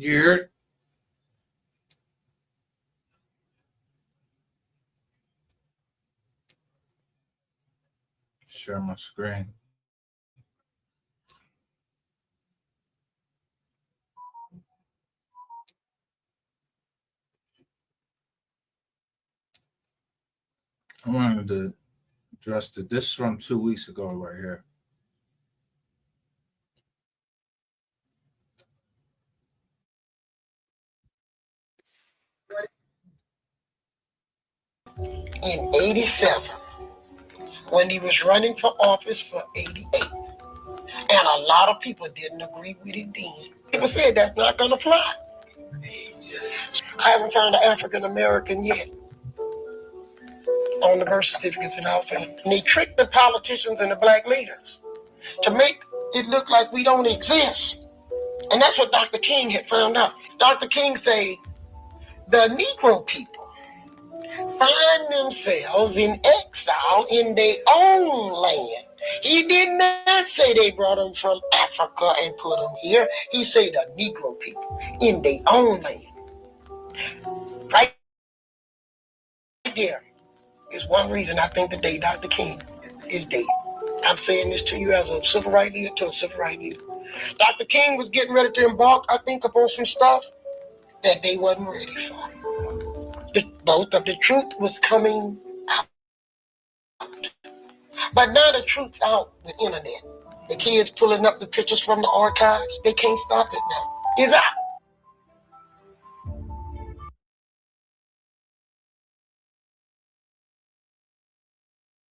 You're share my screen. I wanted to address this from 2 weeks ago right here. In 87, when he was running for office for 88. And a lot of people didn't agree with it then. People said that's not going to fly. I haven't found an African American yet on the birth certificates in our family. And they tricked the politicians and the black leaders to make it look like we don't exist. And that's what Dr. King had found out. Dr. King said the Negro people find themselves in exile in their own land. He did not say they brought them from Africa and put them here. He said the Negro people in their own land. Right there is one reason I think the day Dr. King is dead. I'm saying this to you as a civil rights leader to a civil rights leader. Dr. King was getting ready to embark, I think, upon some stuff that they wasn't ready for. Both of the truth was coming out. But now the truth's out the internet. The kids pulling up the pictures from the archives. They can't stop it now. It's out.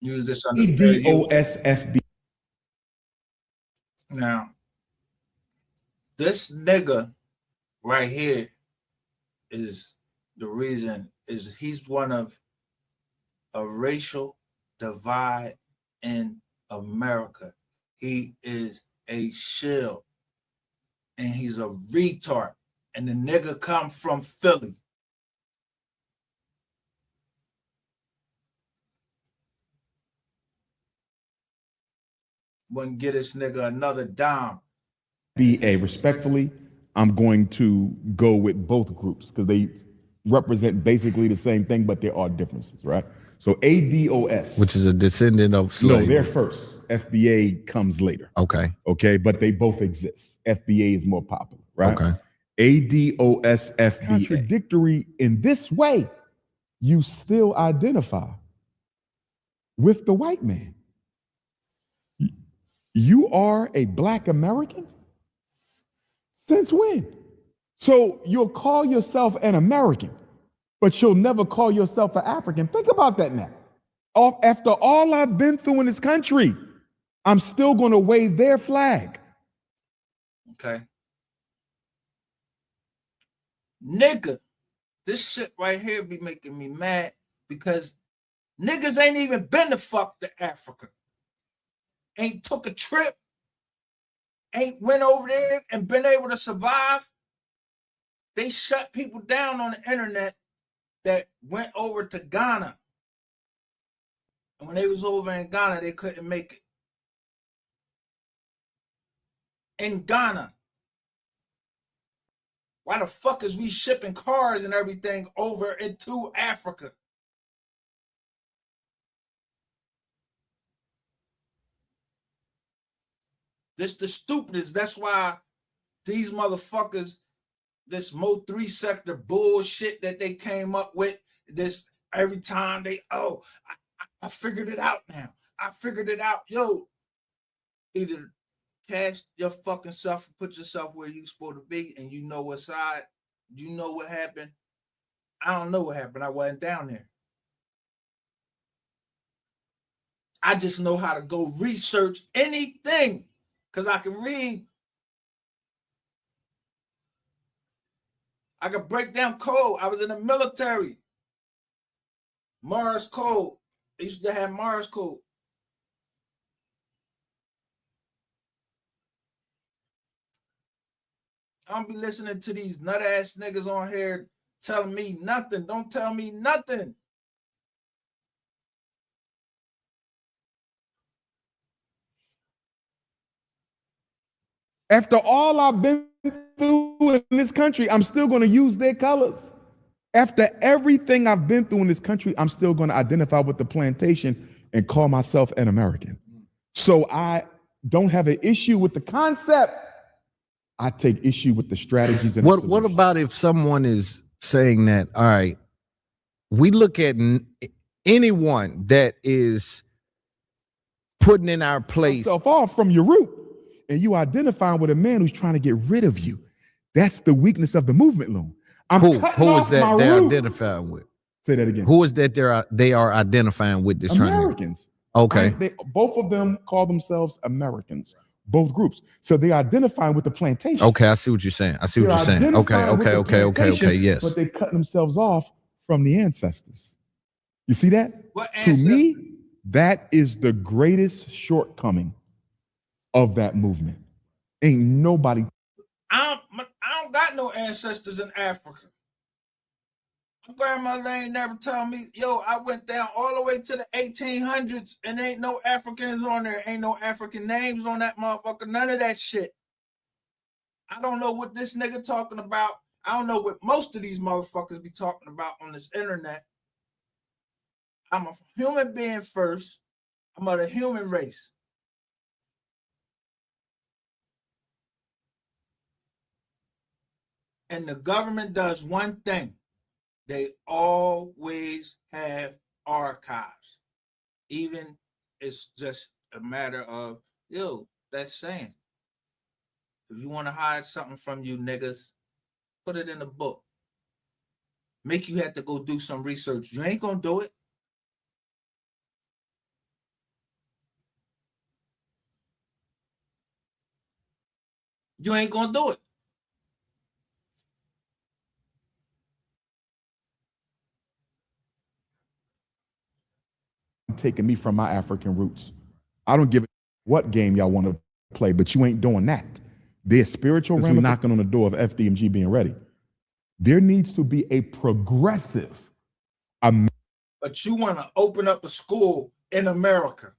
Use this under fair use. EDOSFB. Now, this nigga right here is the reason is he's one of a racial divide in America. He is a shill and he's a retard. And the nigga come from Philly. Wouldn't get this nigga another dime. Respectfully, I'm going to go with both groups because they represent basically the same thing, but there are differences, right? So ADOS, which is a descendant of slavery. No, they're first. FBA comes later. Okay. Okay, but they both exist. FBA is more popular, right? Okay. ADOS, FBA. Contradictory in this way, you still identify with the white man. You are a Black American? Since when? So you'll call yourself an American, but you'll never call yourself an African. Think about that now. After all I've been through in this country, I'm still going to wave their flag. Okay. Nigga, this shit right here be making me mad because niggas ain't even been to fuck to Africa. Ain't took a trip, ain't went over there and been able to survive. They shut people down on the internet that went over to Ghana. And when they was over in Ghana, they couldn't make it. In Ghana. Why the fuck is we shipping cars and everything over into Africa? This the stupidest. That's why these motherfuckers, this Mo 3 sector bullshit that they came up with, this every time they, I figured it out now. I figured it out. Yo, either cash your fucking self and put yourself where you supposed to be and you know what side, you know what happened. I don't know what happened. I wasn't down there. I just know how to go research anything because I can read. I could break down code. I was in the military. Mars code. I used to have Mars code. I don't be listening to these nut ass niggas on here telling me nothing. Don't tell me nothing. After all I've been through in this country, I'm still going to use their colors. After everything I've been through in this country, I'm still going to identify with the plantation and call myself an American. So I don't have an issue with the concept. I take issue with the strategies. And what about if someone is saying that, all right, we look at anyone that is putting in our place yourself off from your root, and you identifying with a man who's trying to get rid of you. That's the weakness of the movement loom. who is that they're identifying with? Say that again. Who is that they are identifying with this Americans. Okay. Both of them call themselves Americans, both groups. So they're identifying with the plantation. Okay, I see what you're saying. Okay, yes. But they cut themselves off from the ancestors. You see that? What To me, that is the greatest shortcoming of that movement. Ain't nobody. I don't got no ancestors in Africa. My grandmother ain't never told me, yo, I went down all the way to the 1800s and ain't no Africans on there. Ain't no African names on that motherfucker. None of that shit. I don't know what this nigga talking about. I don't know what most of these motherfuckers be talking about on this internet. I'm a human being first. I'm of the human race. And the government does one thing. They always have archives. Even it's just a matter of, yo, that's saying. If you want to hide something from you niggas, put it in a book. Make you have to go do some research. You ain't gonna do it. You ain't gonna do it. Taking me from my African roots. I don't give a what game y'all want to play, but you ain't doing that. There's spiritual realm knocking on the door of FDMG being ready. There needs to be a progressive. But you want to open up a school in America.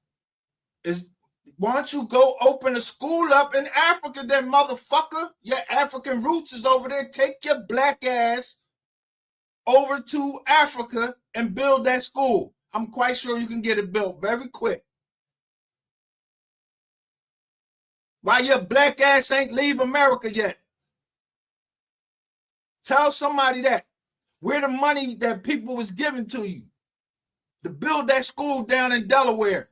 Why don't you go open a school up in Africa then, motherfucker? Your African roots is over there. Take your black ass over to Africa and build that school. I'm quite sure you can get it built very quick. Why your black ass ain't leave America yet? Tell somebody that. Where the money that people was giving to you to build that school down in Delaware,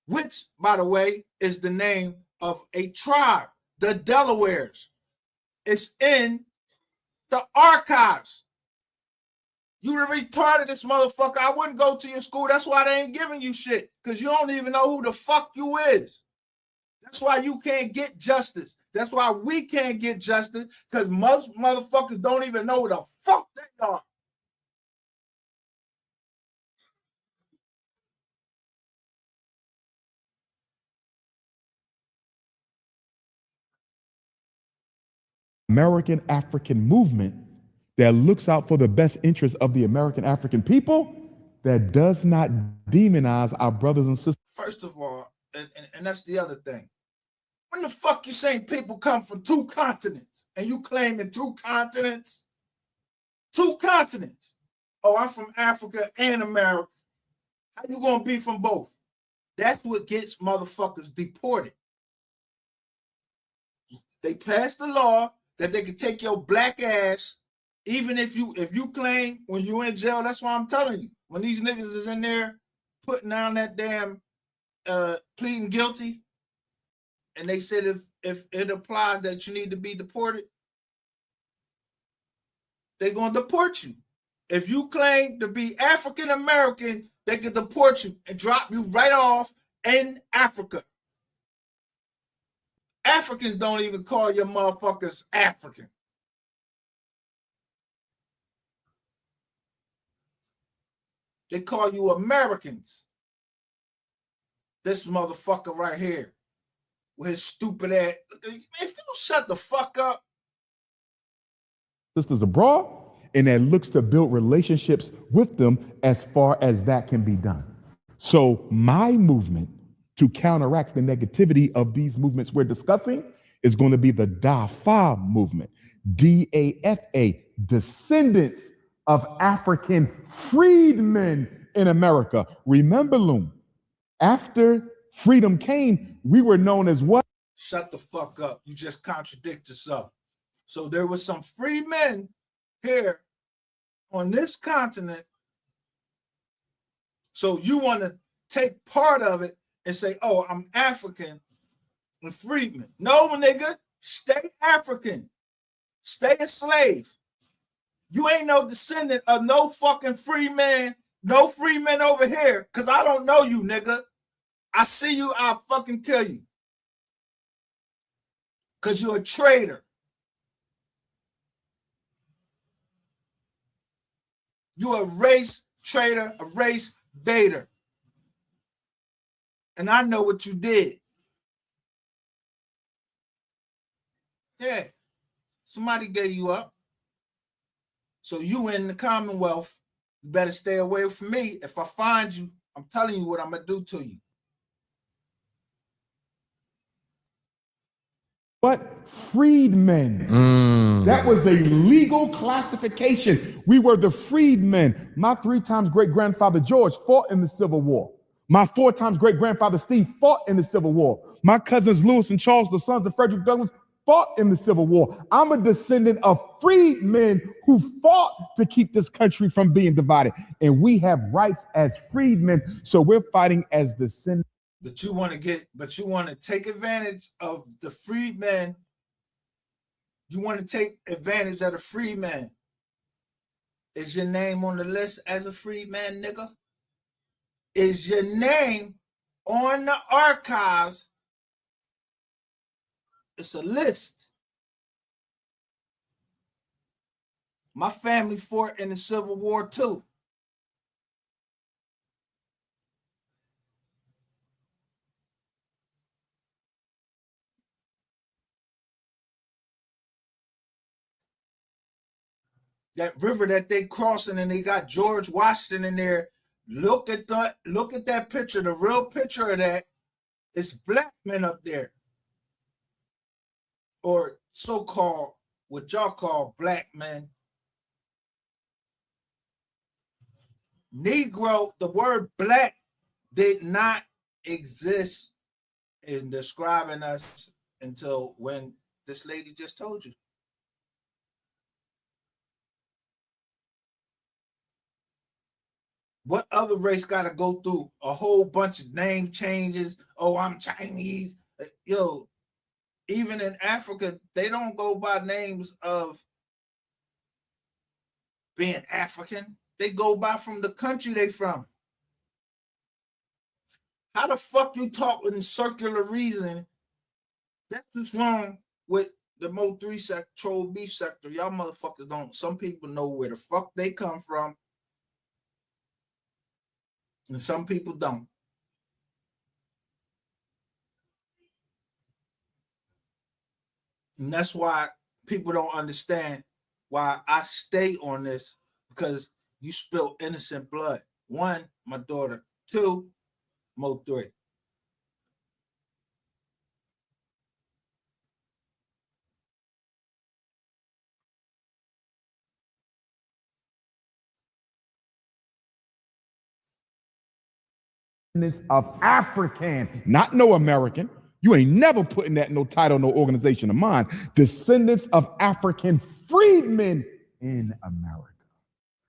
which, by the way, is the name of a tribe, the Delawares. It's in the archives. You retarded this motherfucker. I wouldn't go to your school. That's why they ain't giving you shit. Because you don't even know who the fuck you is. That's why you can't get justice. That's why we can't get justice. Because most motherfuckers don't even know who the fuck they are. American African movement that looks out for the best interest of the American African people, that does not demonize our brothers and sisters. First of all, and that's the other thing. When the fuck you saying people come from 2 continents and you claiming 2 continents? 2 continents. Oh, I'm from Africa and America. How you gonna be from both? That's what gets motherfuckers deported. They passed the law that they can take your black ass. Even if you claim when you in jail, that's why I'm telling you. When these niggas is in there putting down that damn pleading guilty, and they said if it applies that you need to be deported, they're gonna deport you. If you claim to be African American, they can deport you and drop you right off in Africa. Africans don't even call your motherfuckers African. They call you Americans. This motherfucker right here with his stupid ass. If you don't shut the fuck up. Sisters abroad, and that looks to build relationships with them as far as that can be done. So my movement to counteract the negativity of these movements we're discussing is going to be the DAFA movement. DAFA, descendants of African freedmen in America. Remember, Loon, after freedom came, we were known as what? Shut the fuck up. You just contradict yourself. So there was some free men here on this continent. So you want to take part of it and say, oh, I'm African and freedman. No, nigga, stay African. Stay a slave. You ain't no descendant of no fucking free man, no free men over here, because I don't know you, nigga. I see you, I'll fucking kill you. Because you're a traitor. You're a race traitor, a race baiter. And I know what you did. Yeah. Somebody gave you up. So you in the Commonwealth, you better stay away from me. If I find you, I'm telling you what I'm going to do to you. But freedmen. That was a legal classification. We were the freedmen. My 3 times great-grandfather George fought in the Civil War. My 4 times great-grandfather Steve fought in the Civil War. My cousins Lewis and Charles, the sons of Frederick Douglass, fought in the Civil War. I'm a descendant of freedmen who fought to keep this country from being divided. And we have rights as freedmen. So we're fighting as descendants. But you want to take advantage of the freedmen. You want to take advantage of the freedman. Is your name on the list as a freedman, nigga? Is your name on the archives? It's a list. My family fought in the Civil War too. That river that they crossing and they got George Washington in there. Look at that picture. The real picture of that is black men up there. Or so-called, what y'all call black men. Negro, the word black did not exist in describing us until when this lady just told you. What other race got to go through a whole bunch of name changes? Oh, I'm Chinese. Yo, even in Africa, they don't go by names of being African. They go by from the country they from. How the fuck you talk in circular reasoning? That's what's wrong with the Mo 3 sector, troll beef sector. Y'all motherfuckers don't. Some people know where the fuck they come from. And some people don't. And that's why people don't understand why I stay on this, because you spill innocent blood. 1, my daughter. 2, Mo 3. Of African, not no American. You ain't never putting that in no title, no organization of mine. Descendants of African freedmen in America.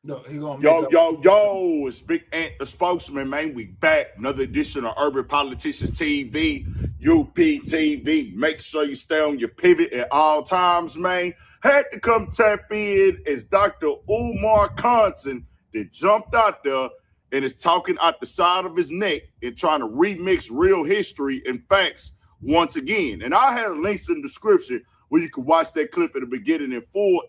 No, he gonna make Yo, it's Big Ant, the spokesman, man. We back. Another edition of Urban Politicians TV, UPTV. Make sure you stay on your pivot at all times, man. Had to come tap in as Dr. Umar Khanson that jumped out there and is talking out the side of his neck and trying to remix real history and facts once again. And I had links in the description where you can watch that clip at the beginning in full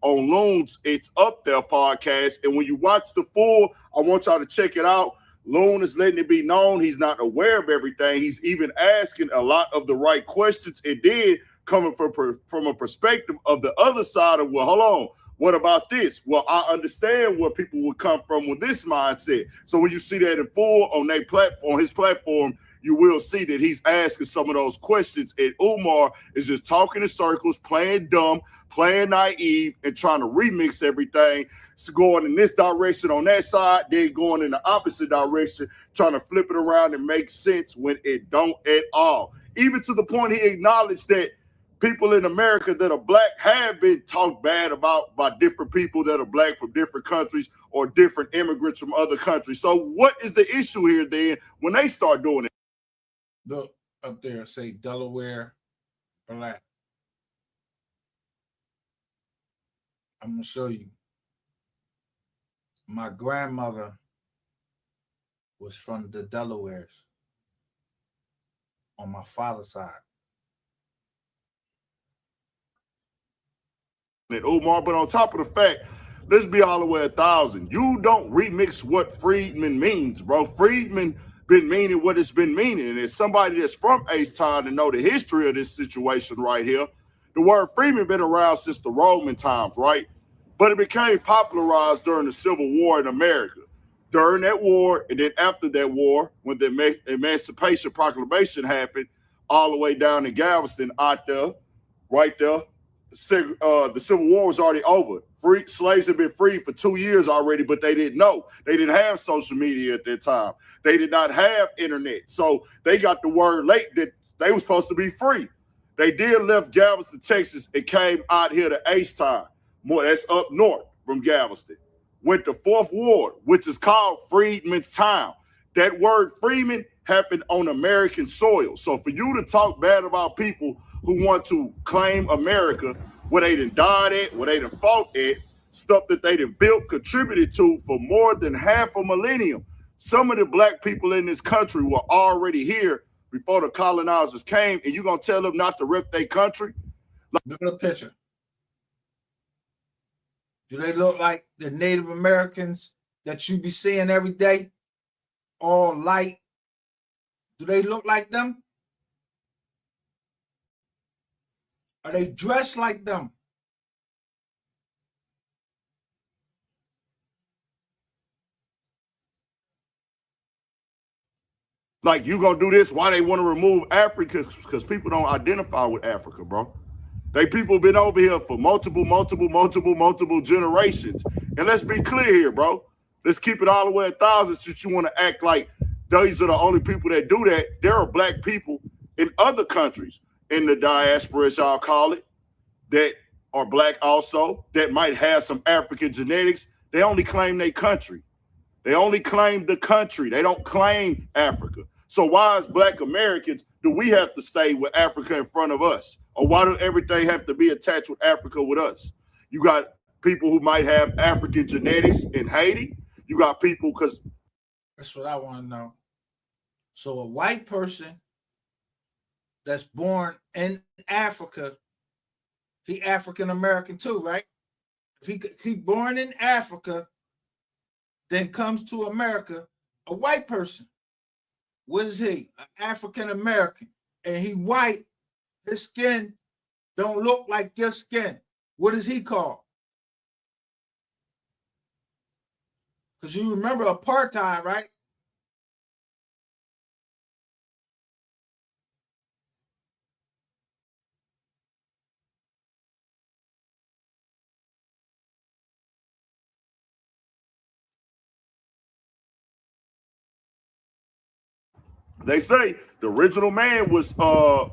on Loon's It's Up There podcast. And when you watch the full, I want y'all to check it out. Loon is letting it be known he's not aware of everything. He's even asking a lot of the right questions, and then coming from a perspective of the other side of, well, hold on, What about this? Well, I understand where people would come from with this mindset. So when you see that in full on their platform, his platform, you will see that he's asking some of those questions. And Umar is just talking in circles, playing dumb, playing naive, and trying to remix everything. So going in this direction on that side, then going in the opposite direction, trying to flip it around and make sense when it don't at all. Even to the point he acknowledged that people in America that are black have been talked bad about by different people that are black from different countries or different immigrants from other countries. So what is the issue here then when they start doing it? Look up there, say Delaware black. I'm going to show you. My grandmother was from the Delawares on my father's side. Umar, but on top of the fact, let's be all the way 1,000. You don't remix what Freedman means, bro. Freedman been meaning what it's been meaning. And as somebody that's from H-Town to know the history of this situation right here, the word Freedman been around since the Roman times, right? But it became popularized during the Civil War in America. During that war, and then after that war, when the Emancipation Proclamation happened, all the way down to Galveston, out there, right there, the Civil War was already over. Slaves had been freed for 2 years already, but they didn't know. They didn't have social media at that time. They did not have internet. So they got the word late that they were supposed to be free. They did left Galveston, Texas, and came out here to H-Town. That's up north from Galveston. Went to 4th Ward, which is called Freedman's Town. That word Freeman happened on American soil. So for you to talk bad about people who want to claim America, where they done died at, where they done fought at, stuff that they done built, contributed to for more than half a millennium. Some of the black people in this country were already here before the colonizers came, and you gonna tell them not to rep their country? Look at the picture. Do they look like the Native Americans that you be seeing every day? All light. Do they look like them? Are they dressed like them? Like, you gonna do this? Why they want to remove Africa? Because people don't identify with Africa, bro. People been over here for multiple generations. And let's be clear here, bro. Let's keep it all the way 1,000 since you want to act like these are the only people that do that. There are black people in other countries, in the diaspora, as y'all call it, that are black also, that might have some African genetics. They only claim their country. They only claim the country. They don't claim Africa. So why, as black Americans, do we have to stay with Africa in front of us? Or why do everything have to be attached with Africa with us? You got people who might have African genetics in Haiti. You got people, because that's what I want to know. So a white person that's born in Africa, he African American too, right? If he born in Africa, then comes to America, a white person. What is he? An African American. And he white, his skin don't look like your skin. What is he called? Because you remember apartheid, right? they say the original man was found,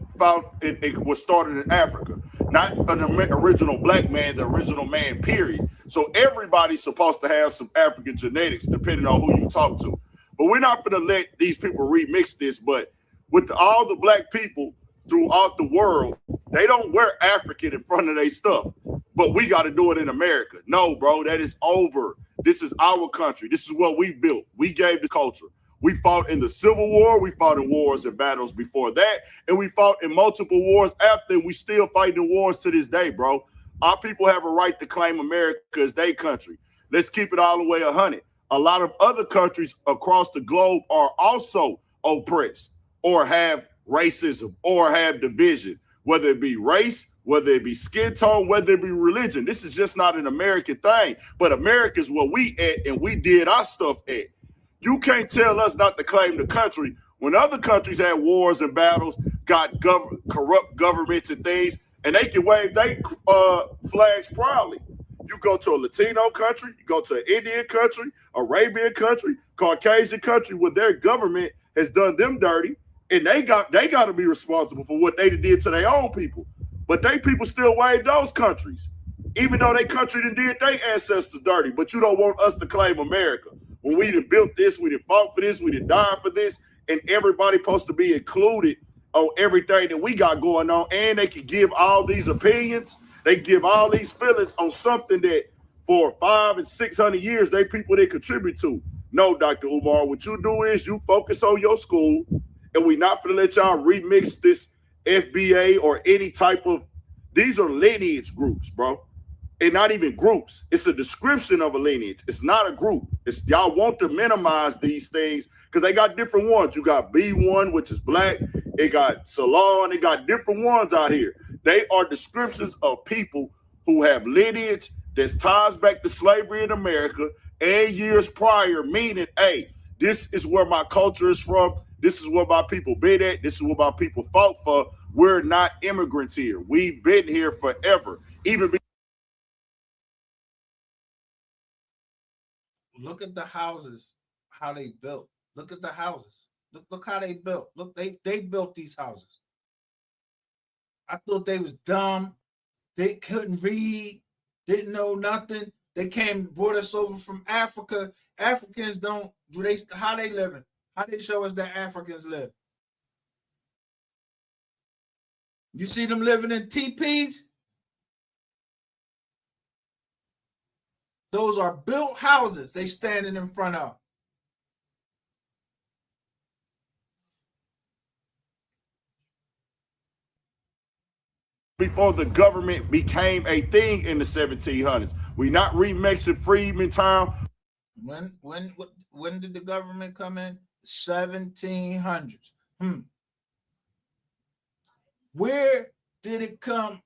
it was started in Africa, not an original black man, the original man, period. So everybody's supposed to have some African genetics, depending on who you talk to. But we're not going to let these people remix this. But with all the black people throughout the world, they don't wear African in front of their stuff. But we got to do it in America. No, bro, that is over. This is our country. This is what we built. We gave the culture. We fought in the Civil War. We fought in wars and battles before that. And we fought in multiple wars after. And we still fighting in wars to this day, bro. Our people have a right to claim America as their country. Let's keep it all the way 100. A lot of other countries across the globe are also oppressed or have racism or have division, whether it be race, whether it be skin tone, whether it be religion. This is just not an American thing, but America's where we at, and we did our stuff at. You can't tell us not to claim the country when other countries had wars and battles, got corrupt governments and things, and they can wave their flags proudly. You go to a Latino country, you go to an Indian country, Arabian country, Caucasian country, where their government has done them dirty, and they got to be responsible for what they did to their own people. But they people still wave those countries, even though they country done did their ancestors dirty. But you don't want us to claim America. When we done built this, we done fought for this, we done died for this, and everybody supposed to be included on everything that we got going on, and they can give all these opinions, they give all these feelings on something that for 500 and 600 years they people they contribute to. No, Dr. Umar, what you do is you focus on your school, and we not gonna let y'all remix this FBA or any type of, these are lineage groups, bro. And not even groups. It's a description of a lineage. It's not a group. It's y'all want to minimize these things because they got different ones. You got B1, which is black. They got Salon. They got different ones out here. They are descriptions of people who have lineage that ties back to slavery in America and years prior, meaning, hey, this is where my culture is from. This is where my people been at. This is what my people fought for. We're not immigrants here. We've been here forever. Even Look at the houses, how they built. Look at the houses. Look how they built. Look, they built these houses. I thought they was dumb. They couldn't read, didn't know nothing. They brought us over from Africa. Africans how they living? How they show us that Africans live? You see them living in teepees? Those are built houses they standing in front of. before the government became a thing in the 1700s. We not remixing Freedman time. When did the government come in? 1700s. Where did it come?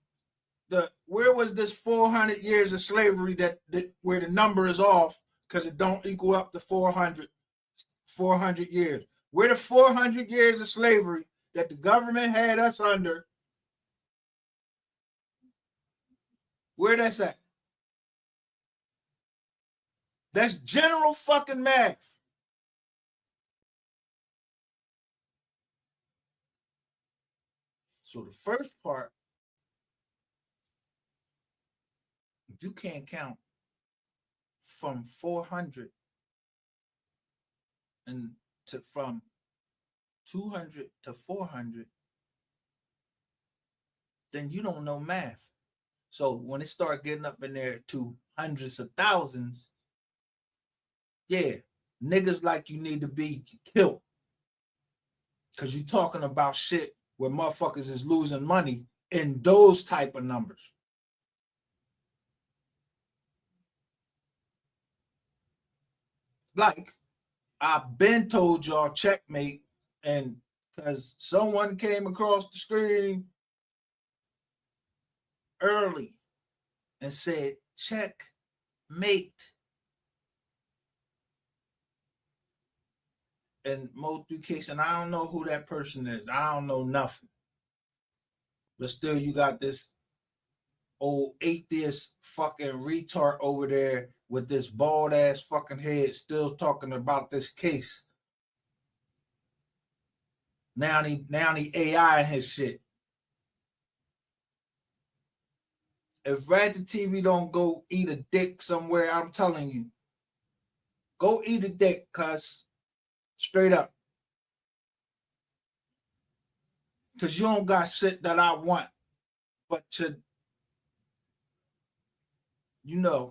Where was this 400 years of slavery that where the number is off because it don't equal up to 400 years? Where the 400 years of slavery that the government had us under, where that's at? That's general fucking math. So the first part, if you can't count from 400 and from 200 to 400, then you don't know math. So when it start getting up in there to hundreds of thousands, yeah, niggas like you need to be killed. Because you're talking about shit where motherfuckers is losing money in those type of numbers. Like, I've been told y'all checkmate, and because someone came across the screen early and said, checkmate. In multiplication, I don't know who that person is. I don't know nothing. But still, you got this old atheist fucking retard over there with this bald ass fucking head still talking about this case. Now the AI his shit. If Ratchet TV don't go eat a dick somewhere, I'm telling you, go eat a dick, cuz. Straight up. Because you don't got shit that I want, but to, yeah,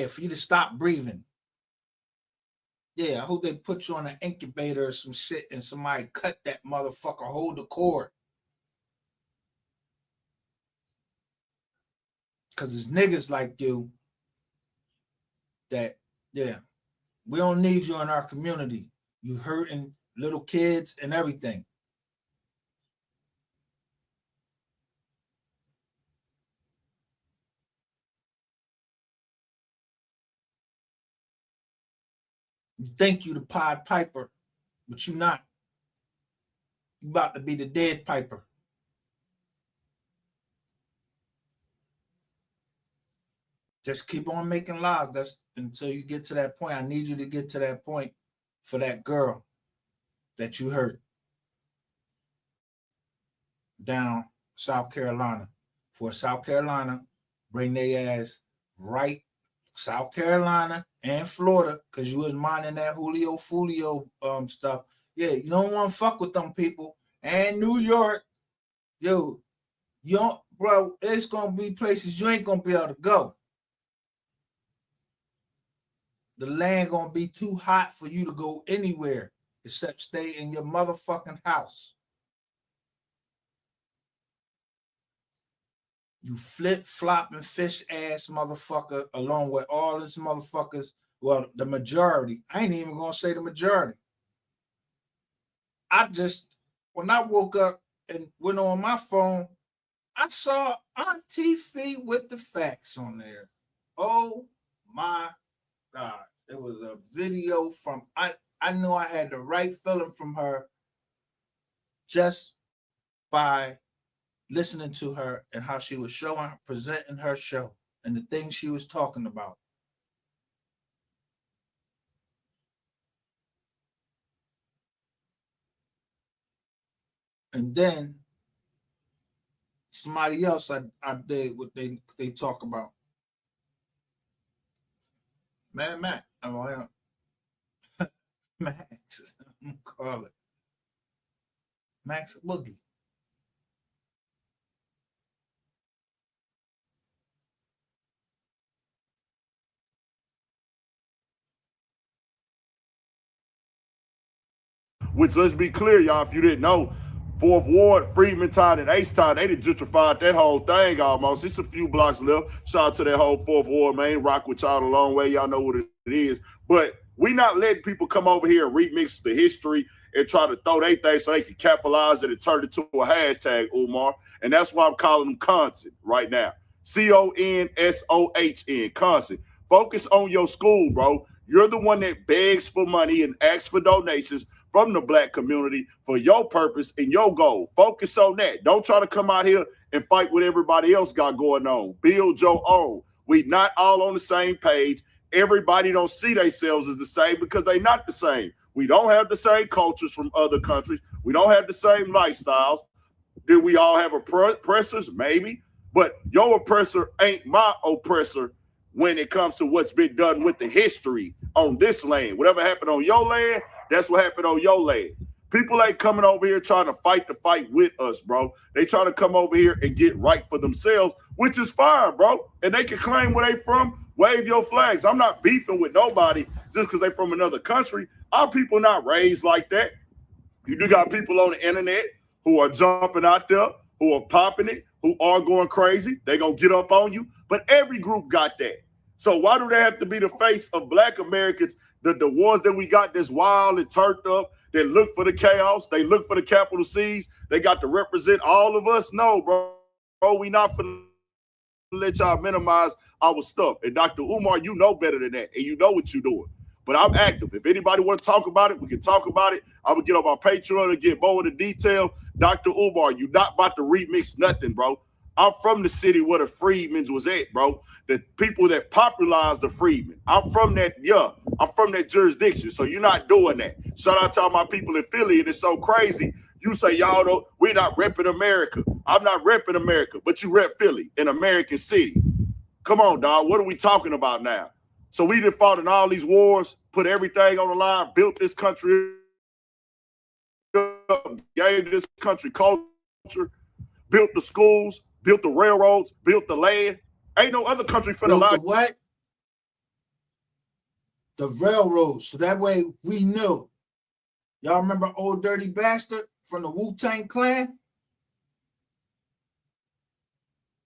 for you to stop breathing. Yeah, I hope they put you on an incubator or some shit and somebody cut that motherfucker, hold the cord. Because it's niggas like you that, yeah, we don't need you in our community. You hurting little kids and everything. You think you the Pied Piper, but you not. You about to be the dead piper. Just keep on making lives. That's until you get to that point. I need you to get to that point for that girl that you hurt down South Carolina. For South Carolina, bring their ass right South Carolina and Florida, because you was minding that Julio Fulio stuff. Yeah, you don't want to fuck with them people. And New York, yo, you don't, bro, it's gonna be places you ain't gonna be able to go. The land gonna be too hot for you to go anywhere except stay in your motherfucking house. You flip-flopping fish ass motherfucker, along with all these motherfuckers. Well, the majority. I ain't even gonna say the majority. When I woke up and went on my phone, I saw Auntie Fee with the facts on there. Oh my God. It was a video from, I knew I had the right feeling from her just by listening to her and how she was presenting her show and the things she was talking about. And then somebody else I did what they talk about. Max. Oh, yeah. Max. I'm gonna call it Max Boogie. Which, let's be clear, y'all, if you didn't know, 4th Ward, Freedmantown, and H-Town, they done gentrified that whole thing almost. It's a few blocks left. Shout out to that whole 4th Ward, man. Rock with y'all a long way. Y'all know what it is. But we not letting people come over here and remix the history and try to throw their thing so they can capitalize it and turn it to a hashtag, Umar. And that's why I'm calling them content right now. CONSOHN, content. Focus on your school, bro. You're the one that begs for money and asks for donations from the black community for your purpose and your goal. Focus on that. Don't try to come out here and fight what everybody else got going on. Build your own. We not all on the same page. Everybody don't see themselves as the same because they not the same. We don't have the same cultures from other countries. We don't have the same lifestyles. Do we all have oppressors? Maybe. But your oppressor ain't my oppressor when it comes to what's been done with the history on this land. Whatever happened on your land, that's what happened on your land. People ain't coming over here trying to fight the fight with us, bro. They trying to come over here and get right for themselves, which is fine, bro. And they can claim where they from, wave your flags. I'm not beefing with nobody just because they from another country. Our people not raised like that. You do got people on the internet who are jumping out there, who are popping it, who are going crazy. They gonna get up on you. But every group got that. So why do they have to be the face of black Americans, the ones that we got that's wild and turned up, that look for the chaos, they look for the capital C's, they got to represent all of us? No, bro. We not for let y'all minimize our stuff. And Dr. Umar, you know better than that, and you know what you're doing. But I'm active. If anybody want to talk about it, we can talk about it. I would get on my Patreon and get more of the detail. Dr. Umar, you not about to remix nothing, bro. I'm from the city where the Freedmen's was at, bro. The people that popularized the Freedmen. I'm from that jurisdiction. So you're not doing that. Shout out to all my people in Philly. And it's so crazy. You say, y'all don't, we're not repping America. I'm not repping America, but you rep Philly, an American city. Come on, dog. What are we talking about now? So we done fought in all these wars, put everything on the line, built this country up, gave this country culture, built the schools, built the railroads, built the land. Ain't no other country for the Built the what? The railroads. So that way we knew. Y'all remember Old Dirty Bastard from the Wu-Tang Clan?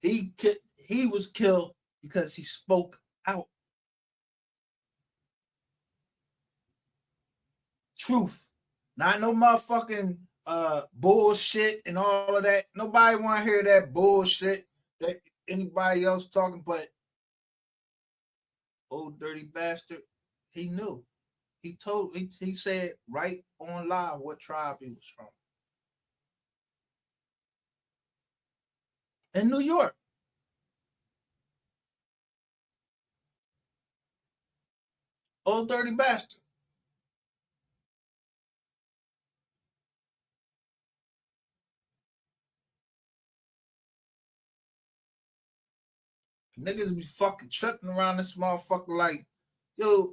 He was killed because he spoke out. Truth. Not no motherfucking bullshit and all of that. Nobody want to hear that bullshit that anybody else talking, but Old Dirty Bastard, he knew. He said right on live what tribe he was from. In New York. Old dirty bastard. Niggas be fucking tripping around this motherfucker like, yo,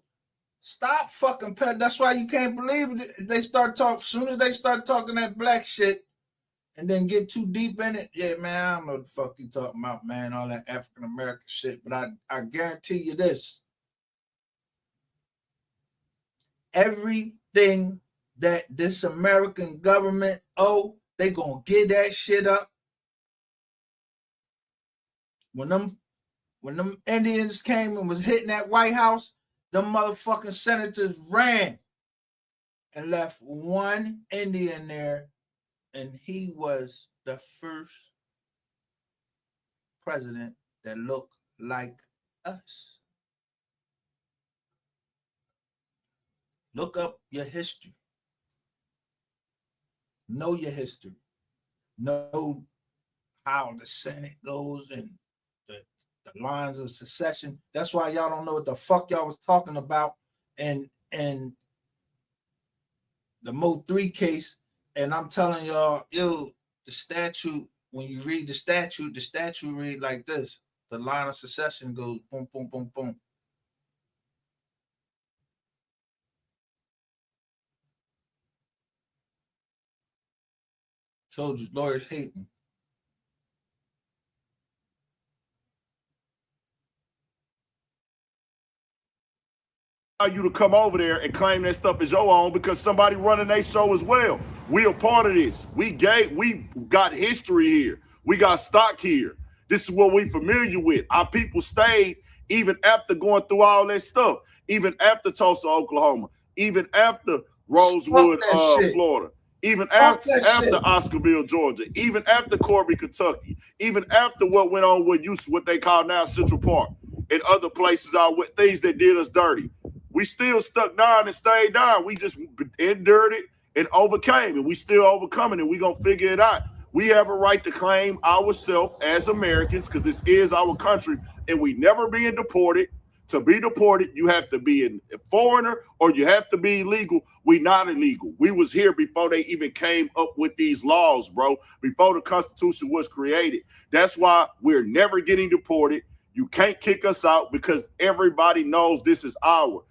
stop fucking pet. That's why you can't believe it. They start talking, soon as they start talking that black shit and then get too deep in it. Yeah, man, I don't know what the fuck you talking about, man, all that African American shit. But I guarantee you this. Everything that this American government they gonna get that shit up. When them Indians came and was hitting that White House, them motherfucking senators ran and left one Indian there, and he was the first president that looked like us. Look up your history. Know your history. Know how the Senate goes and the lines of secession. That's why y'all don't know what the fuck y'all was talking about and the Mo 3 case. And I'm telling y'all, yo, the statute, when you read the statute read like this. The line of secession goes boom, boom, boom, boom. Told you, lawyers hate me. You to come over there and claim that stuff as your own because somebody running their show as well. We are part of this. We got history here. We got stock here. This is what we familiar with. Our people stayed even after going through all that stuff, even after Tulsa, Oklahoma, even after Rosewood, Florida, even after Oscarville, Georgia, even after Corby, Kentucky, even after what went on with what they call now Central Park and other places are with things that did us dirty. We still stuck down and stayed down. We just endured it and overcame, and we still overcoming it. We gonna figure it out. We have a right to claim ourselves as Americans because this is our country, and we never being deported. To be deported, you have to be a foreigner or you have to be illegal. We not illegal. We was here before they even came up with these laws, bro, before the Constitution was created. That's why we're never getting deported. You can't kick us out because everybody knows this is ours.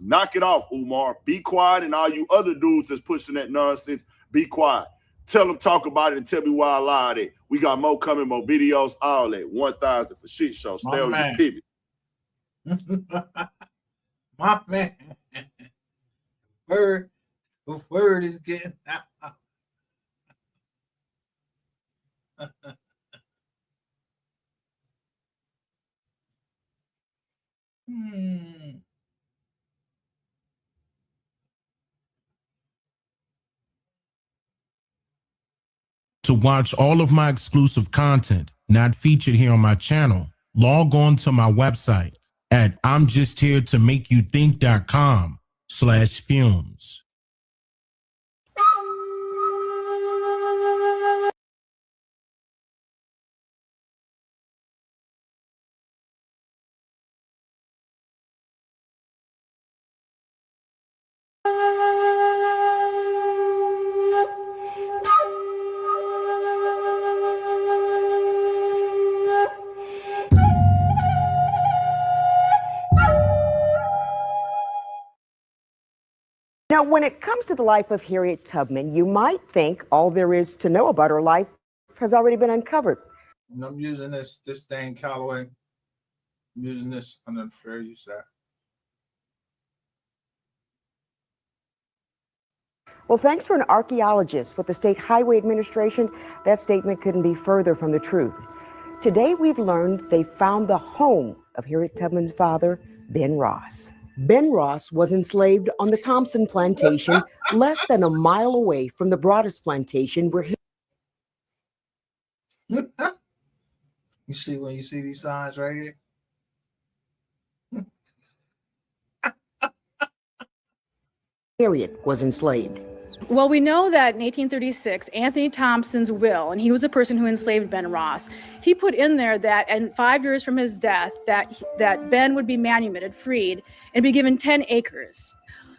Knock it off, Umar. Be quiet, and all you other dudes that's pushing that nonsense, be quiet. Tell them, talk about it, and tell me why I lied at. We got more coming, more videos, all that. 1,000 for shit show. Stay on your pivot. My man. The word is getting out. To watch all of my exclusive content not featured here on my channel, log on to my website at imjustheretomakeyoutthink.com/films. Now, when it comes to the life of Harriet Tubman, you might think all there is to know about her life has already been uncovered. And I'm using this thing, Callaway. I'm using this under the fair use act. Well, thanks to an archaeologist with the State Highway Administration, that statement couldn't be further from the truth. Today, we've learned they found the home of Harriet Tubman's father, Ben Ross. Ben Ross was enslaved on the Thompson plantation, less than a mile away from the Broadus plantation where he... You see when you see these signs right here? Harriet was enslaved. Well, we know that in 1836, Anthony Thompson's will, and he was the person who enslaved Ben Ross, he put in there that, and 5 years from his death, that Ben would be manumitted, freed, and be given 10 acres.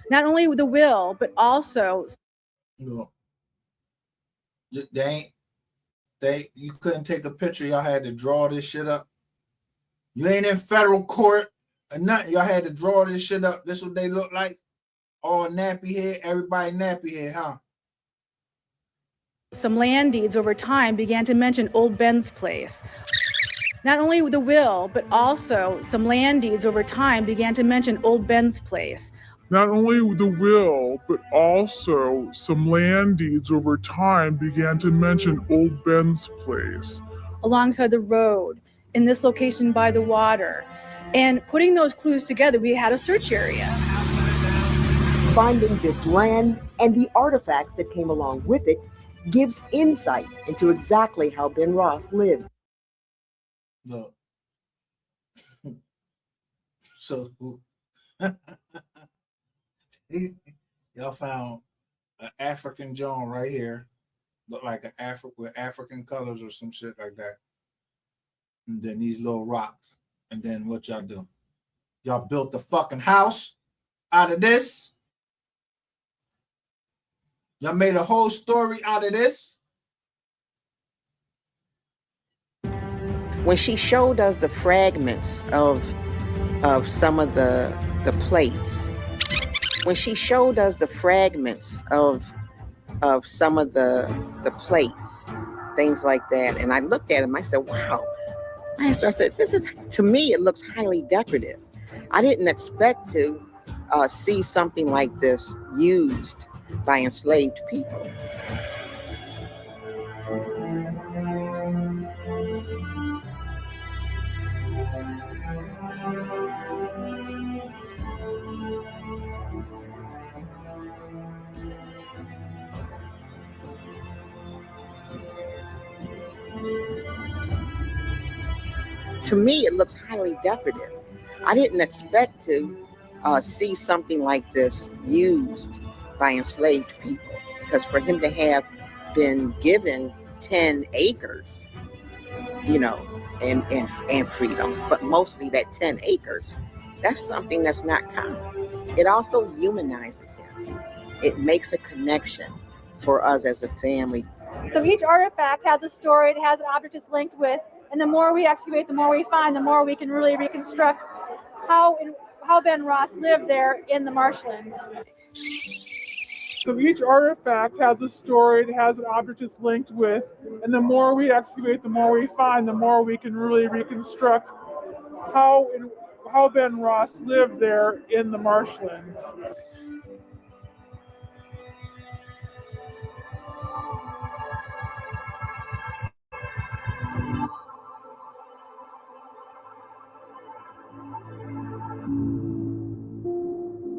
Not only the will, but also... You couldn't take a picture. Y'all had to draw this shit up. You ain't in federal court or nothing. Y'all had to draw this shit up. This is what they look like. All nappy head, everybody nappy head, huh? Some land deeds over time began to mention Old Ben's place. Not only the will, but also some land deeds over time began to mention Old Ben's place. Not only the will, but also some land deeds over time began to mention Old Ben's place. Alongside the road, in this location by the water. And putting those clues together, we had a search area. Finding this land and the artifacts that came along with it gives insight into exactly how Ben Ross lived. Look. So y'all found an African John right here. Look like an with African colors or some shit like that. And then these little rocks. And then what y'all do? Y'all built the fucking house out of this. Y'all made a whole story out of this. When she showed us the fragments of some of the plates, when she showed us the fragments of some of the plates, things like that, and I looked at them, I said, wow. I said, this is, to me, it looks highly decorative. I didn't expect to see something like this used by enslaved people. To me, it looks highly decorative. I didn't expect to see something like this used by enslaved people, because for him to have been given 10 acres, you know, and freedom, but mostly that 10 acres, that's something that's not common. It also humanizes him. It makes a connection for us as a family. So each artifact has a story, it has an object it's linked with, and the more we excavate, the more we find, the more we can really reconstruct how Ben Ross lived there in the marshlands. So each artifact has a story, it has an object it's linked with, and the more we excavate, the more we find, the more we can really reconstruct how Ben Ross lived there in the marshlands.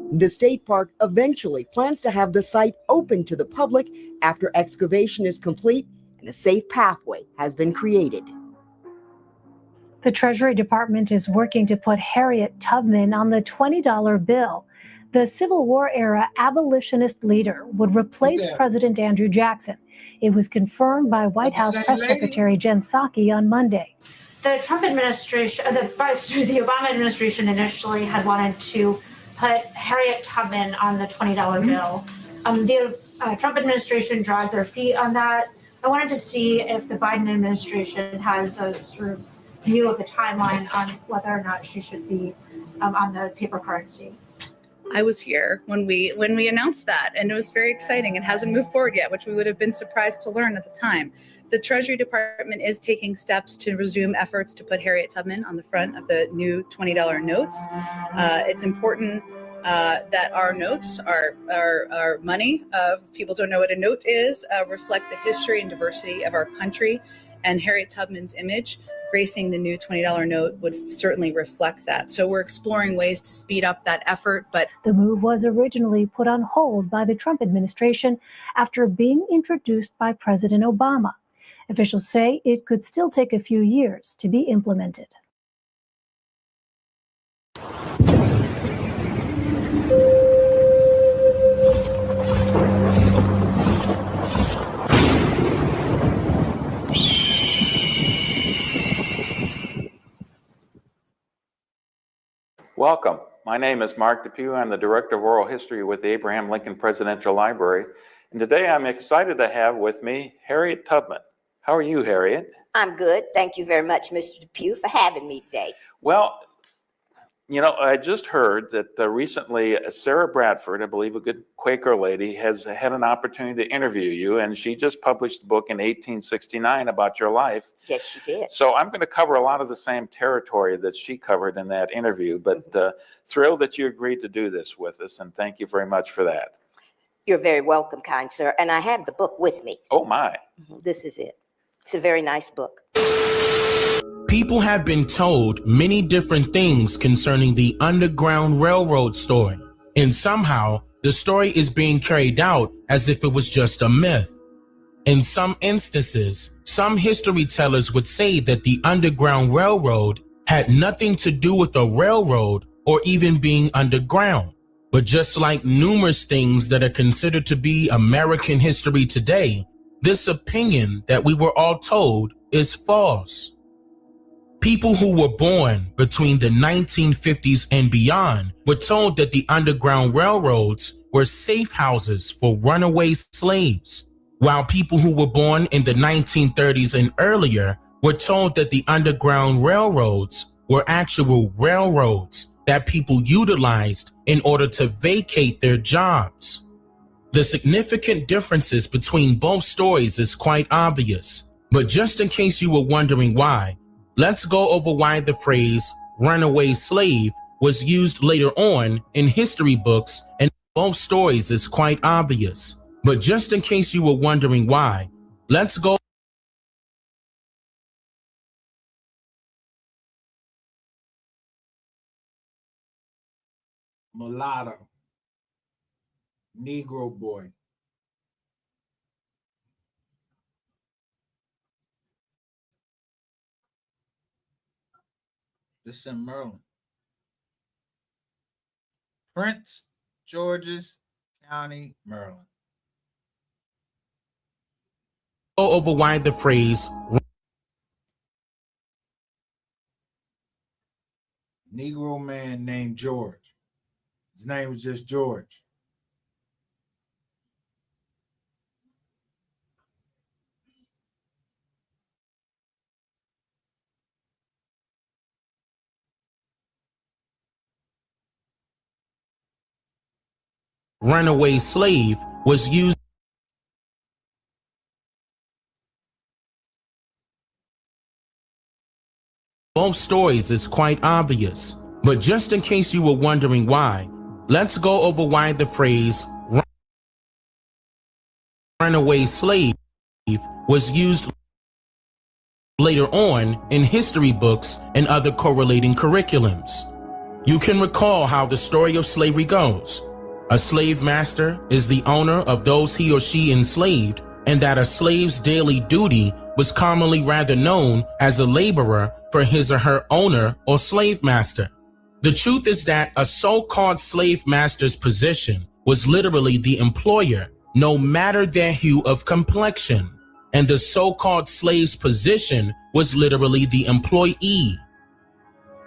The state park eventually plans to have the site open to the public after excavation is complete and a safe pathway has been created. The Treasury Department is working to put Harriet Tubman on the $20 bill. The Civil War era abolitionist leader would replace President Andrew Jackson. It was confirmed by White House Press Secretary Jen Psaki on Monday. The Trump administration, the Obama administration initially had wanted to put Harriet Tubman on the $20 bill. The Trump administration dragged their feet on that. I wanted to see if the Biden administration has a sort of view of the timeline on whether or not she should be on the paper currency. I was here when we announced that, and it was very exciting. It hasn't moved forward yet, which we would have been surprised to learn at the time. The Treasury Department is taking steps to resume efforts to put Harriet Tubman on the front of the new $20 notes. It's important that our notes, our money, people don't know what a note is, reflect the history and diversity of our country. And Harriet Tubman's image gracing the new $20 note would certainly reflect that. So we're exploring ways to speed up that effort. But the move was originally put on hold by the Trump administration after being introduced by President Obama. Officials say it could still take a few years to be implemented. Welcome. My name is Mark Depew. I'm the Director of Oral History with the Abraham Lincoln Presidential Library. And today I'm excited to have with me Harriet Tubman. How are you, Harriet? I'm good. Thank you very much, Mr. Depew, for having me today. Well, you know, I just heard that recently Sarah Bradford, I believe a good Quaker lady, has had an opportunity to interview you, and she just published a book in 1869 about your life. Yes, she did. So I'm going to cover a lot of the same territory that she covered in that interview, but thrilled that you agreed to do this with us, and thank you very much for that. You're very welcome, kind sir. And I have the book with me. Oh, my. This is it. It's a very nice book. People have been told many different things concerning the Underground Railroad story, and somehow the story is being carried out as if it was just a myth. In some instances, some history tellers would say that the Underground Railroad had nothing to do with a railroad or even being underground. But just like numerous things that are considered to be American history today, this opinion that we were all told is false. People who were born between the 1950s and beyond were told that the Underground Railroads were safe houses for runaway slaves, while people who were born in the 1930s and earlier were told that the Underground Railroads were actual railroads that people utilized in order to vacate their jobs. The significant differences between both stories is quite obvious, but just in case you were wondering why, let's go over why the phrase runaway slave was used later on in history books, and both stories is quite obvious. But just in case you were wondering why, let's go. Mulatto, Negro boy. This in Maryland. Prince George's County, Maryland. Go over why the phrase Negro man named George. His name was just George. runaway slave was used both stories is quite obvious, but just in case you were wondering why, let's go over why the phrase runaway slave was used later on in history books and other correlating curriculums. You can recall how the story of slavery goes. A slave master is the owner of those he or she enslaved, and that a slave's daily duty was commonly rather known as a laborer for his or her owner or slave master. The truth is that a so-called slave master's position was literally the employer, no matter their hue of complexion, and the so-called slave's position was literally the employee.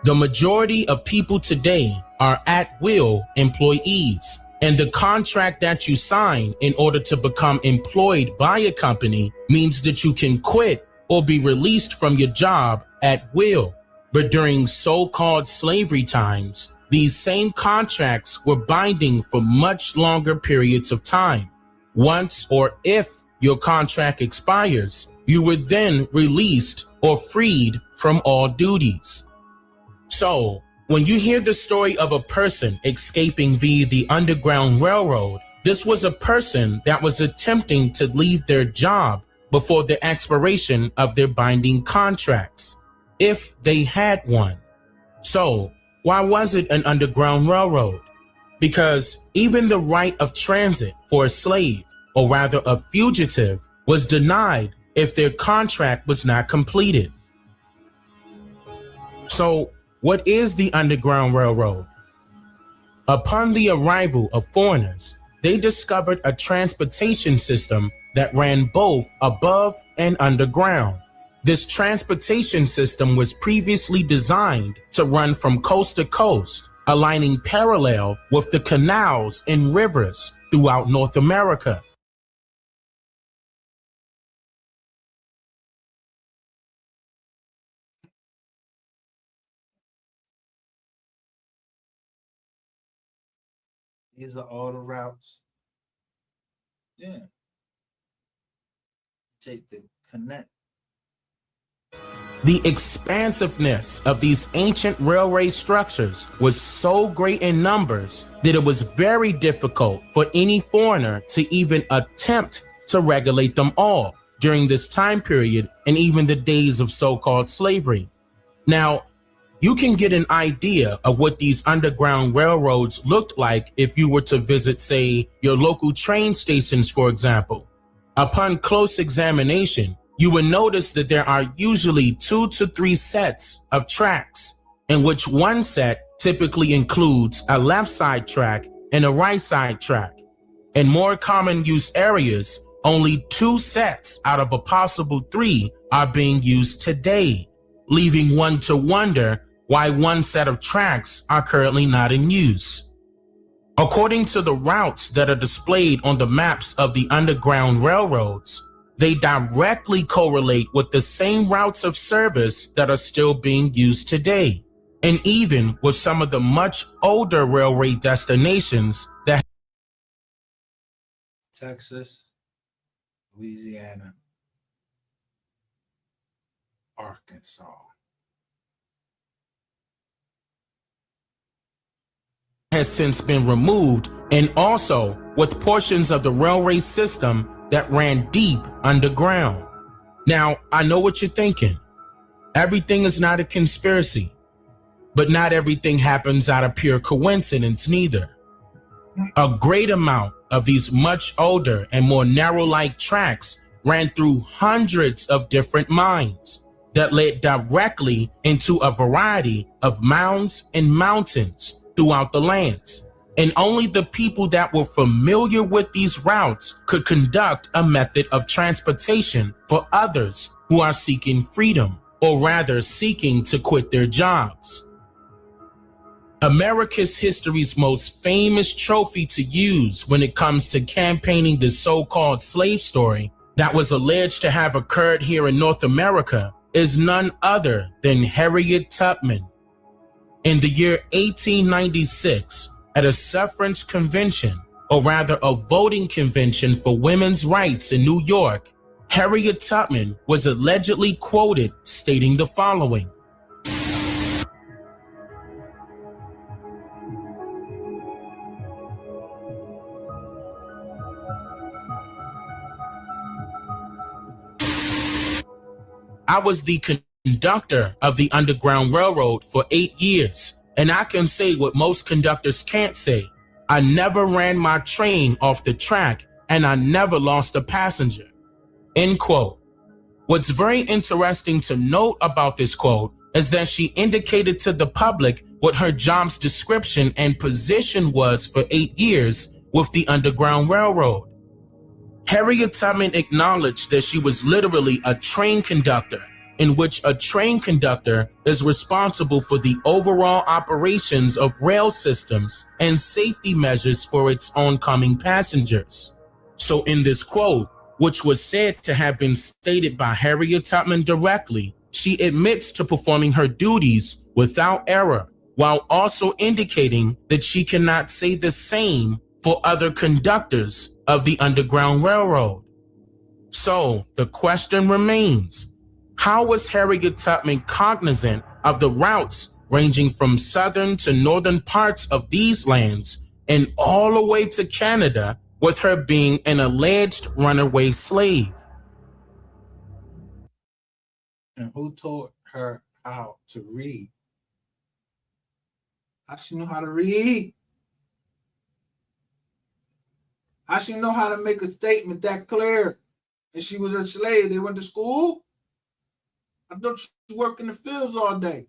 The majority of people today are at-will employees, and the contract that you sign in order to become employed by a company means that you can quit or be released from your job at will. But during so-called slavery times, these same contracts were binding for much longer periods of time. Once or if your contract expires, you were then released or freed from all duties. So, when you hear the story of a person escaping via the Underground Railroad, this was a person that was attempting to leave their job before the expiration of their binding contracts, if they had one. So, why was it an Underground Railroad? Because even the right of transit for a slave, or rather a fugitive, was denied if their contract was not completed. So, what is the Underground Railroad? Upon the arrival of foreigners, they discovered a transportation system that ran both above and underground. This transportation system was previously designed to run from coast to coast, aligning parallel with the canals and rivers throughout North America. These are all the routes. Yeah. Take the connect. The expansiveness of these ancient railway structures was so great in numbers that it was very difficult for any foreigner to even attempt to regulate them all during this time period and even the days of so-called slavery. Now, you can get an idea of what these underground railroads looked like if you were to visit, say, your local train stations, for example. Upon close examination, you will notice that there are usually 2 to 3 sets of tracks, in which one set typically includes a left side track and a right side track. In more common use areas, only 2 sets out of a possible 3 are being used today, leaving one to wonder why one set of tracks are currently not in use. According to the routes that are displayed on the maps of the Underground Railroads, they directly correlate with the same routes of service that are still being used today, and even with some of the much older railway destinations that Texas, Louisiana, Arkansas. has since been removed, and also with portions of the railway system that ran deep underground. Now, I know what you're thinking. Everything is not a conspiracy, but not everything happens out of pure coincidence neither. A great amount of these much older and more narrow-like tracks ran through hundreds of different mines that led directly into a variety of mounds and mountains throughout the lands. And only the people that were familiar with these routes could conduct a method of transportation for others who are seeking freedom, or rather seeking to quit their jobs. America's history's most famous trophy to use when it comes to campaigning the so-called slave story that was alleged to have occurred here in North America is none other than Harriet Tubman. In the year 1896, at a suffrage convention, or rather a voting convention for women's rights in New York, Harriet Tubman was allegedly quoted stating the following: I was the conductor of the Underground Railroad for 8 years, and I can say what most conductors can't say. I never ran my train off the track, and I never lost a passenger. End quote. What's very interesting to note about this quote is that she indicated to the public what her job's description and position was for 8 years with the Underground Railroad. Harriet Tubman acknowledged that she was literally a train conductor, in which a train conductor is responsible for the overall operations of rail systems and safety measures for its oncoming passengers. So in this quote, which was said to have been stated by Harriet Tubman directly, she admits to performing her duties without error, while also indicating that she cannot say the same for other conductors of the Underground Railroad. So the question remains, how was Harriet Tubman cognizant of the routes ranging from southern to northern parts of these lands and all the way to Canada, with her being an alleged runaway slave? And who taught her how to read? How she know how to read? How she know how to make a statement that clear? And she was a slave. They went to school? I thought she worked in the fields all day.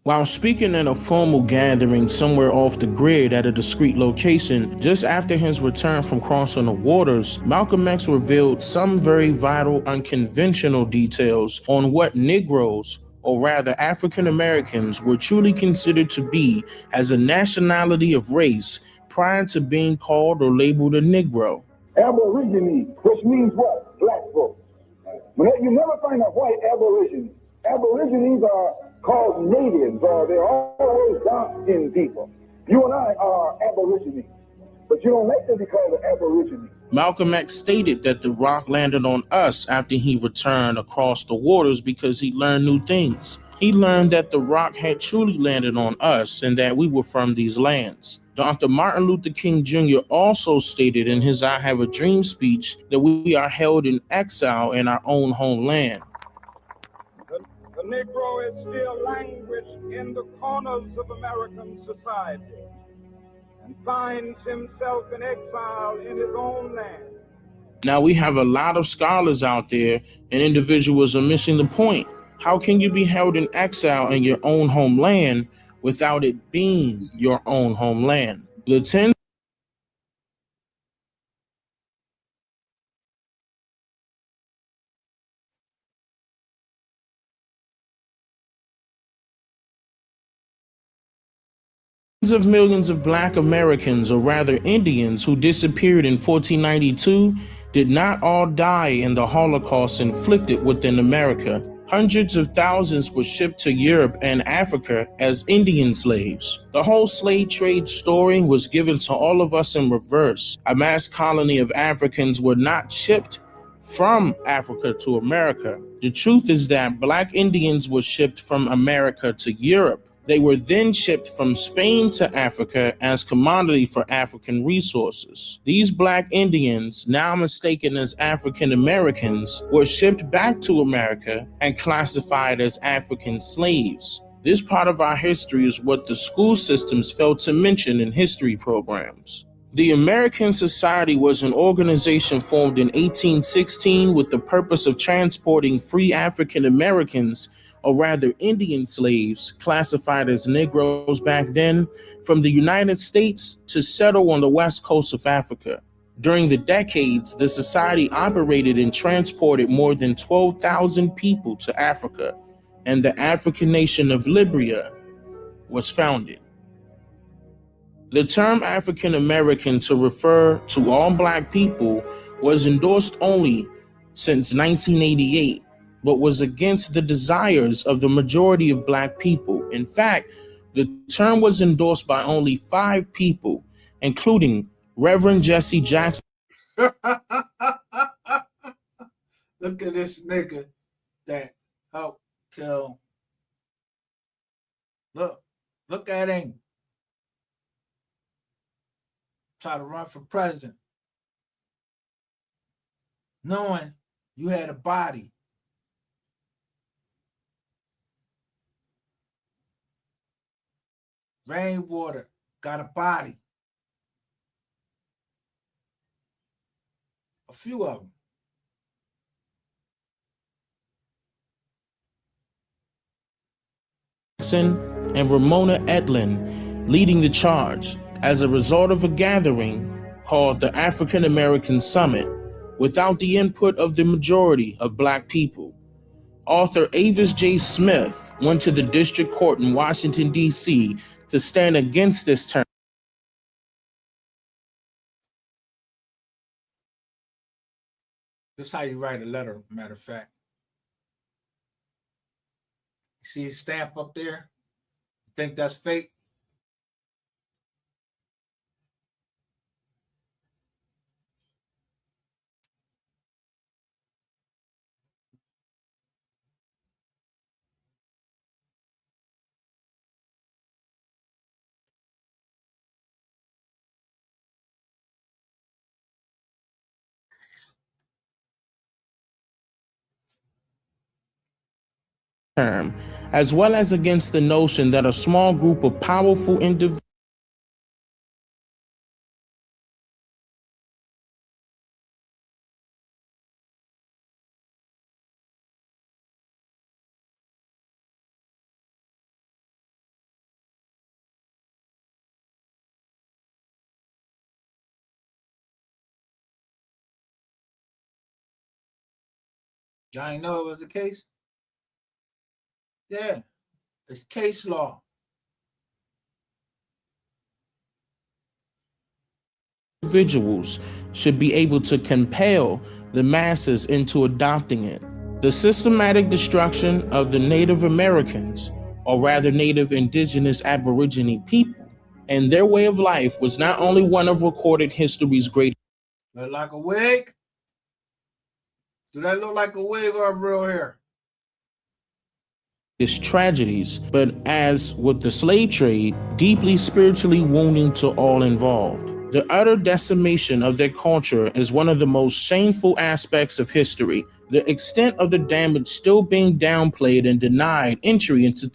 While speaking at a formal gathering somewhere off the grid at a discreet location, just after his return from crossing the waters, Malcolm X revealed some very vital, unconventional details on what Negroes, or rather African Americans, were truly considered to be as a nationality of race prior to being called or labeled a Negro. Aborigine, which means what? Black folks. You never find a white aborigine. Aborigines are called natives, or they're always dark-skinned people. You and I are aborigines, but you don't like to be called an aborigine. Malcolm X stated that the rock landed on us after he returned across the waters because he learned new things. He learned that the rock had truly landed on us and that we were from these lands. Dr. Martin Luther King Jr. also stated in his I Have a Dream speech that we are held in exile in our own homeland. The Negro is still languished in the corners of American society and finds himself in exile in his own land. Now, we have a lot of scholars out there, and individuals are missing the point. How can you be held in exile in your own homeland without it being your own homeland? The tens of millions of Black Americans, or rather Indians, who disappeared in 1492 did not all die in the Holocaust inflicted within America. Hundreds of thousands were shipped to Europe and Africa as Indian slaves. The whole slave trade story was given to all of us in reverse. A mass colony of Africans were not shipped from Africa to America. The truth is that Black Indians were shipped from America to Europe. They were then shipped from Spain to Africa as commodity for African resources. These Black Indians, now mistaken as African Americans, were shipped back to America and classified as African slaves. This part of our history is what the school systems failed to mention in history programs. The American Society was an organization formed in 1816 with the purpose of transporting free African Americans, or rather Indian slaves, classified as Negroes back then, from the United States to settle on the west coast of Africa. During the decades, the society operated and transported more than 12,000 people to Africa, and the African nation of Liberia was founded. The term African American to refer to all Black people was endorsed only since 1988, but was against the desires of the majority of Black people. In fact, the term was endorsed by only 5 people, including Reverend Jesse Jackson. Look at this nigga that helped kill. Look at him. Try to run for president, knowing you had a body. Rainwater got a body. A few of them. And Ramona Edlin leading the charge as a result of a gathering called the African American Summit without the input of the majority of Black people. Author Avis J. Smith went to the district court in Washington, D.C. to stand against this term. This is how you write a letter, matter of fact. You see his stamp up there? You think that's fake? Term, as well as against the notion that a small group of powerful individuals Y'all ain't know it was the case? Yeah, it's case law. Individuals should be able to compel the masses into adopting it. The systematic destruction of the Native Americans, or rather Native Indigenous Aborigine people, and their way of life was not only one of recorded history's greatest. Look like a wig? Do that look like a wig or a real hair? Tragedies, but as with the slave trade, deeply spiritually wounding to all involved. The utter decimation of their culture is one of the most shameful aspects of history. The extent of the damage still being downplayed and denied entry into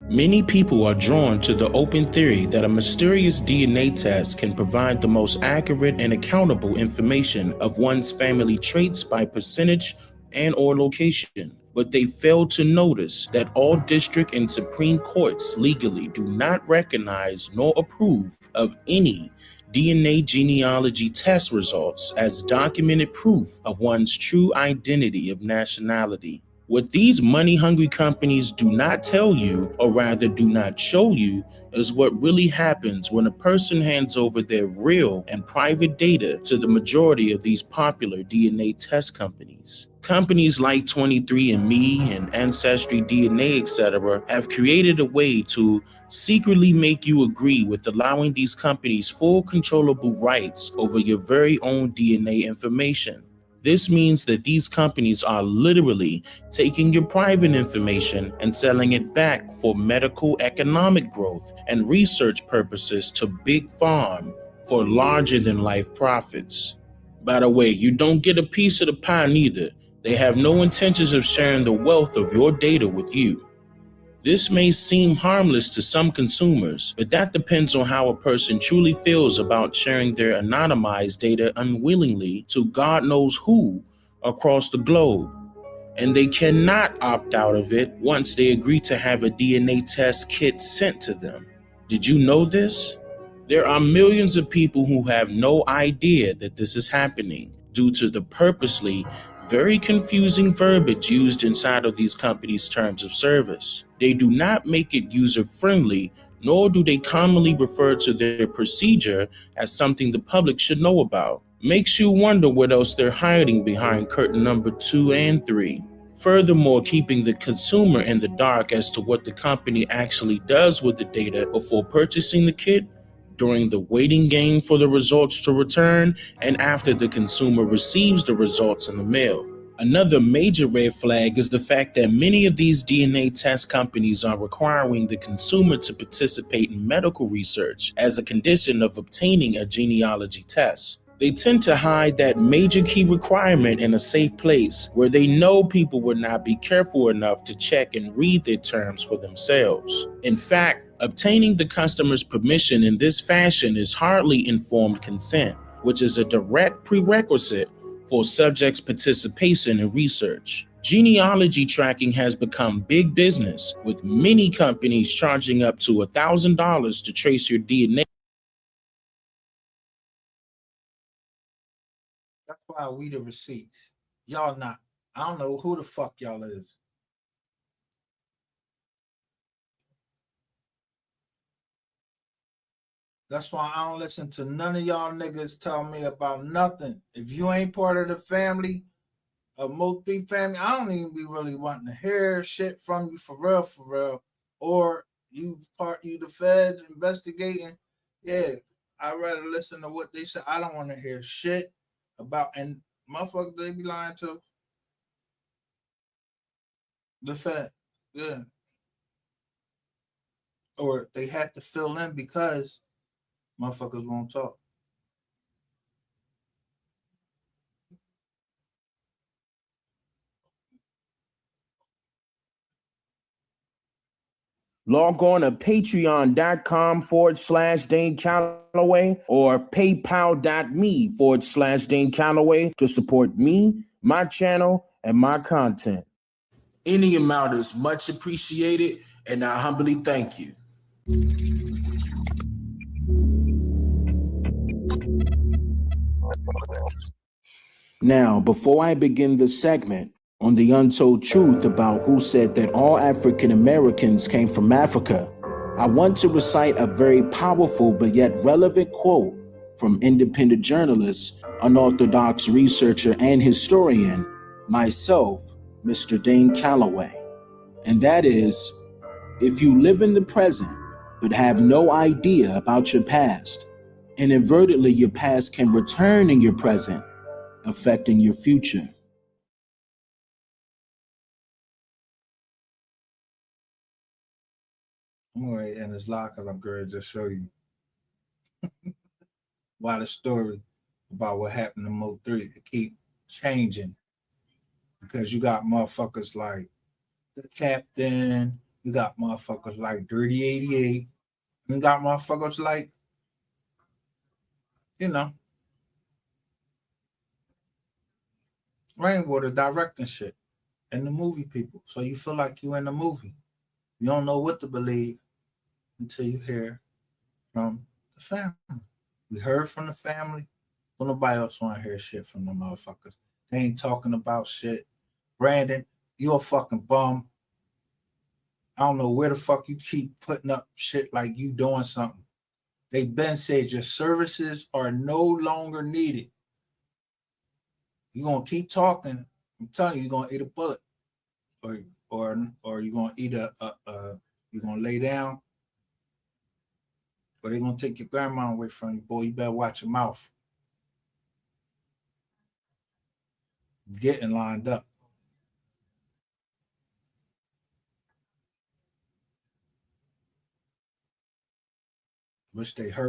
Many people are drawn to the open theory that a mysterious DNA test can provide the most accurate and accountable information of one's family traits by percentage and or location. But they fail to notice that all district and Supreme Courts legally do not recognize nor approve of any DNA genealogy test results as documented proof of one's true identity of nationality. What these money-hungry companies do not tell you, or rather do not show you, is what really happens when a person hands over their real and private data to the majority of these popular DNA test companies. Companies like 23andMe and Ancestry DNA, etc., have created a way to secretly make you agree with allowing these companies full controllable rights over your very own DNA information. This means that these companies are literally taking your private information and selling it back for medical economic growth and research purposes to Big Farm for larger than life profits. By the way, you don't get a piece of the pie neither. They have no intentions of sharing the wealth of your data with you. This may seem harmless to some consumers, but that depends on how a person truly feels about sharing their anonymized data unwillingly to God knows who across the globe. And they cannot opt out of it once they agree to have a DNA test kit sent to them. Did you know this? There are millions of people who have no idea that this is happening due to the purposely very confusing verbiage used inside of these companies' terms of service. They do not make it user-friendly, nor do they commonly refer to their procedure as something the public should know about. Makes you wonder what else they're hiding behind curtain number 2 and 3. Furthermore, keeping the consumer in the dark as to what the company actually does with the data before purchasing the kit, during the waiting game for the results to return, and after the consumer receives the results in the mail. Another major red flag is the fact that many of these DNA test companies are requiring the consumer to participate in medical research as a condition of obtaining a genealogy test. They tend to hide that major key requirement in a safe place where they know people would not be careful enough to check and read their terms for themselves. In fact, obtaining the customer's permission in this fashion is hardly informed consent, which is a direct prerequisite for subjects' participation in research. Genealogy tracking has become big business, with many companies charging up to $1,000 to trace your DNA. That's why we the receipts. Y'all not. I don't know who the fuck y'all is. That's why I don't listen to none of y'all niggas tell me about nothing. If you ain't part of the family, a multi family, I don't even be really wanting to hear shit from you for real. Or you the feds investigating. Yeah, I'd rather listen to what they say. I don't want to hear shit about, and motherfuckers they be lying to. The Fed. Yeah. Or they had to fill in because motherfuckers won't talk. Log on to patreon.com/Dane Calloway or paypal.me/Dane Calloway to support me, my channel, and my content. Any amount is much appreciated, and I humbly thank you. Now, before I begin the segment on the untold truth about who said that all African Americans came from Africa, I want to recite a very powerful but yet relevant quote from independent journalist, unorthodox researcher, and historian, myself, Mr. Dane Calloway. And that is, if you live in the present but have no idea about your past, inadvertently your past can return in your present, affecting your future. I'm going to end this live because I'm going to just show you why the story about what happened in Mo 3 keep changing. Because you got motherfuckers like the Captain, you got motherfuckers like Dirty 88, you got motherfuckers like, you know, Rainwater directing shit and the movie people. So you feel like you in the movie. You don't know what to believe until you hear from the family. We heard from the family. Don't nobody else want to hear shit from the motherfuckers. They ain't talking about shit. Brandon, you a fucking bum. I don't know where the fuck you keep putting up shit like you doing something. They been said your services are no longer needed. You're gonna keep talking. I'm telling you, you're gonna eat a bullet, or you're gonna eat you're gonna lay down, or they're gonna take your grandma away from you. Boy, you better watch your mouth. Getting lined up. Wish they heard.